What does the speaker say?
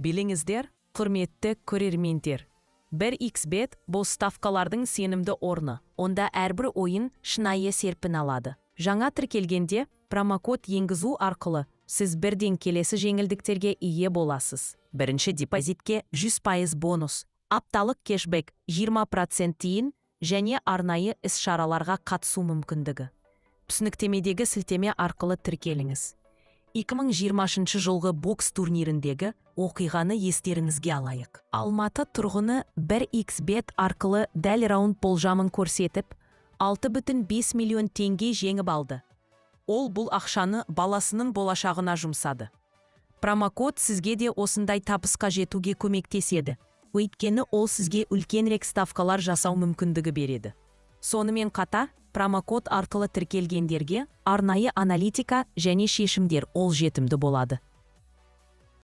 Біліңіздер, құрметті көрермендер, 1xbet бұл ставкалардың сенімді орны. Онда әрбір ойын шынайы серпін алады. Жаңа тіркелгенде промокод енгізу арқылы сіз бірден келесі жеңілдіктерге ие боласыз. Бірінші депозитке 100% бонус, апталық кешбек 20% тиын және арнайы іс-шараларға қатысу мүмкіндігі. Түсініктемедегі сілтеме арқылы тіркеліңіз. 2020 жылғы бокс турниріндегі оқиғаны естеріңізге алайық. Алматы тұрғыны 1xbet арқылы дәл раунд болжамын көрсетіп, 6,5 миллион теңге жеңіп алды. Ол бұл ақшаны баласының болашағына жұмсады. Промокод сізге де осындай табысқа жетуге көмектеседі. Өйткені ол сізге үлкенірек ставкалар жасау мүмкіндігі береді. Сонымен қатар, промокод арқылы тіркелгендерге арнайы аналитика және шешімдер қолжетімді болады.